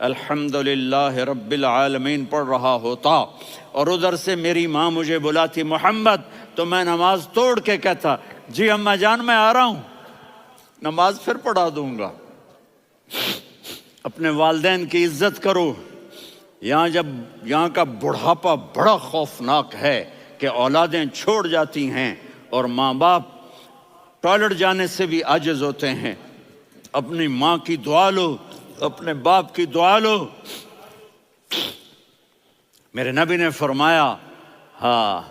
الحمدللہ رب العالمین پڑھ رہا ہوتا اور ادھر سے میری ماں مجھے بلاتی محمد، تو میں نماز توڑ کے کہتا جی اماں جان میں آ رہا ہوں، نماز پھر پڑھا دوں گا۔ اپنے والدین کی عزت کرو۔ یہاں کا بڑھاپا بڑا خوفناک ہے کہ اولادیں چھوڑ جاتی ہیں اور ماں باپ ٹوائلٹ جانے سے بھی عاجز ہوتے ہیں۔ اپنی ماں کی دعا لو، اپنے باپ کی دعا لو۔ میرے نبی نے فرمایا ہاں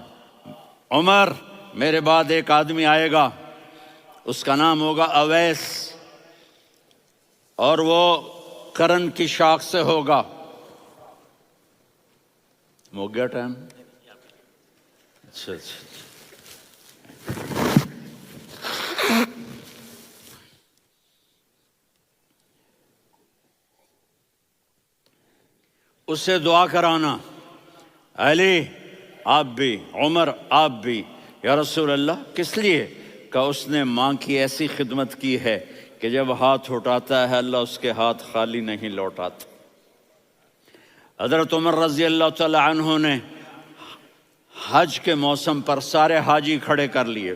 عمر میرے بعد ایک آدمی آئے گا، اس کا نام ہوگا اویس، اور وہ کرن کی شاخ سے ہوگا۔ ہو گیا ٹائم؟ اچھا اس سے دعا کرانا، علی آپ بھی، عمر آپ بھی۔ یا رسول اللہ کس لیے؟ کہ اس نے ماں کی ایسی خدمت کی ہے کہ جب ہاتھ اٹھاتا ہے اللہ اس کے ہاتھ خالی نہیں لوٹاتا۔ حضرت عمر رضی اللہ تعالی عنہ نے حج کے موسم پر سارے حاجی کھڑے کر لیے،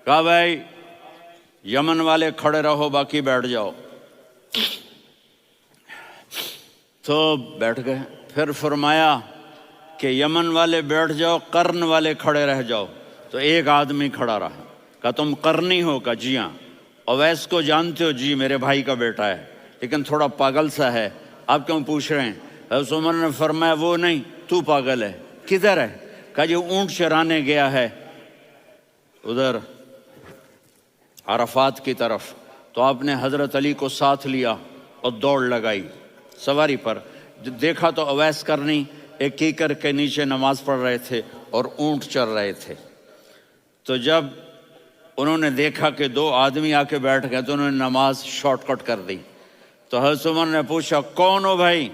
کہا بھائی یمن والے کھڑے رہو باقی بیٹھ جاؤ، تو بیٹھ گئے۔ پھر فرمایا کہ یمن والے بیٹھ جاؤ، قرن والے کھڑے رہ جاؤ، تو ایک آدمی کھڑا رہا۔ کہا تم قرنی ہو؟ کہا جی ہاں۔ اویس کو جانتے ہو؟ جی میرے بھائی کا بیٹا ہے لیکن تھوڑا پاگل سا ہے، آپ کیوں پوچھ رہے ہیں؟ حضرت عمر نے فرمایا وہ نہیں، تو پاگل ہے۔ کدھر ہے؟ کہا جی اونٹ چرانے گیا ہے ادھر عرفات کی طرف۔ تو آپ نے حضرت علی کو ساتھ لیا اور دوڑ لگائی سواری پر۔ دیکھا تو اویس کرنی ایک کیکر کے نیچے نماز پڑھ رہے تھے اور اونٹ چر رہے تھے۔ تو جب انہوں نے دیکھا کہ دو آدمی آ کے بیٹھ گئے تو انہوں نے نماز شارٹ کٹ کر دی۔ تو حضرت عمر نے پوچھا کون ہو بھائی؟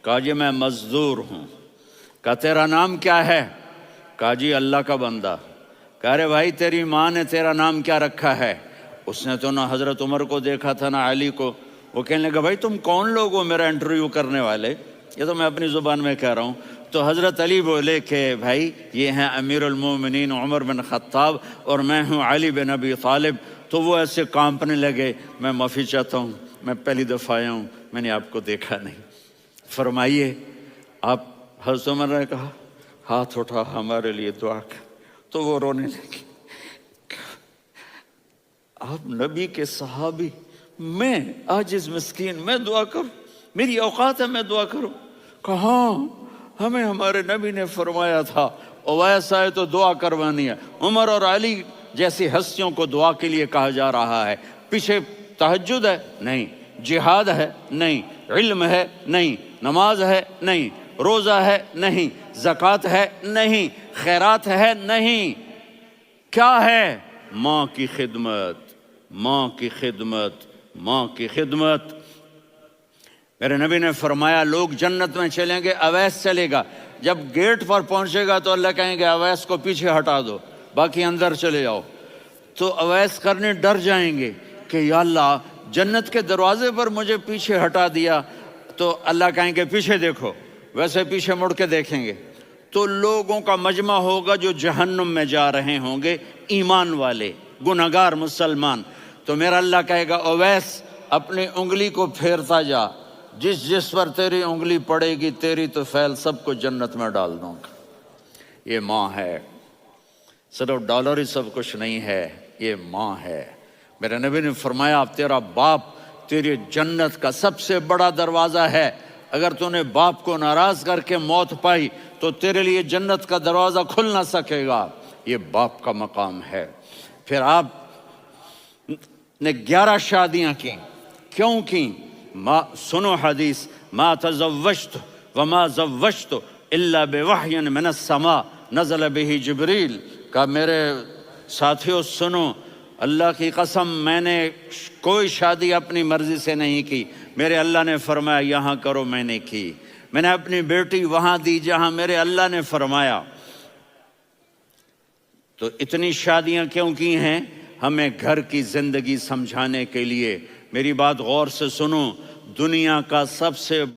کہا جی میں مزدور ہوں۔ کہا تیرا نام کیا ہے؟ کہا جی اللہ کا بندہ۔ کہا ارے بھائی تیری ماں نے تیرا نام کیا رکھا ہے؟ اس نے تو نہ حضرت عمر کو دیکھا تھا نہ علی کو۔ وہ کہنے لگا بھائی تم کون لوگ ہو میرا انٹرویو کرنے والے؟ یہ تو میں اپنی زبان میں کہہ رہا ہوں۔ تو حضرت علی بولے کہ بھائی یہ ہیں امیر المومنین عمر بن خطاب اور میں ہوں علی بن ابی طالب۔ تو وہ ایسے کانپنے لگے، میں معافی چاہتا ہوں، میں پہلی دفعہ آیا ہوں، میں نے آپ کو دیکھا نہیں، فرمائیے آپ۔ حضرت عمر نے کہا ہاتھ اٹھا ہمارے لیے دعا کر۔ تو وہ رونے لگے، آپ نبی کے صحابی، میں عاجز مسکین میں دعا کروں؟ میری اوقات ہے میں دعا کروں؟ کہاں ہمیں ہمارے نبی نے فرمایا تھا اویس آئے تو دعا کروانی ہے۔ عمر اور علی جیسی ہستیوں کو دعا کے لیے کہا جا رہا ہے۔ پیچھے تہجد ہے؟ نہیں۔ جہاد ہے؟ نہیں۔ علم ہے؟ نہیں۔ نماز ہے؟ نہیں۔ روزہ ہے؟ نہیں۔ زکوٰۃ ہے؟ نہیں۔ خیرات ہے؟ نہیں۔ کیا ہے؟ ماں کی خدمت، ماں کی خدمت، ماں کی خدمت۔ میرے نبی نے فرمایا لوگ جنت میں چلیں گے، اویس چلے گا، جب گیٹ پر پہنچے گا تو اللہ کہیں گے اویس کو پیچھے ہٹا دو، باقی اندر چلے جاؤ۔ تو اویس کرنے ڈر جائیں گے کہ یا اللہ جنت کے دروازے پر مجھے پیچھے ہٹا دیا، تو اللہ کہیں گے پیچھے دیکھو، ویسے پیچھے مڑ کے دیکھیں گے تو لوگوں کا مجمع ہوگا جو جہنم میں جا رہے ہوں گے، ایمان والے، گنہگار مسلمان۔ تو میرا اللہ کہے گا اویس اپنی انگلی کو پھیرتا جا، جس پر تیری انگلی پڑے گی تیری تو فیل سب کو جنت میں ڈال دوں گا۔ یہ ماں ہے، صرف ڈالر ہی سب کچھ نہیں ہے، یہ ماں ہے۔ میرے نبی نے فرمایا تیرا باپ تیری جنت کا سب سے بڑا دروازہ ہے، اگر تو نے باپ کو ناراض کر کے موت پائی تو تیرے لیے جنت کا دروازہ کھل نہ سکے گا۔ یہ باپ کا مقام ہے۔ پھر آپ نے 11 شادیاں کی، کیوں کی؟ سنو حدیث، ما تزوجت وما زوجت الا بوحی من السماء نزل به جبریل۔ کہا میرے ساتھیوں سنو، اللہ کی قسم میں نے کوئی شادی اپنی مرضی سے نہیں کی، میرے اللہ نے فرمایا یہاں کرو، میں نے کی۔ میں نے اپنی بیٹی وہاں دی جہاں میرے اللہ نے فرمایا۔ تو اتنی شادیاں کیوں کی ہیں؟ ہمیں گھر کی زندگی سمجھانے کے لیے۔ میری بات غور سے سنو، دنیا کا سب سے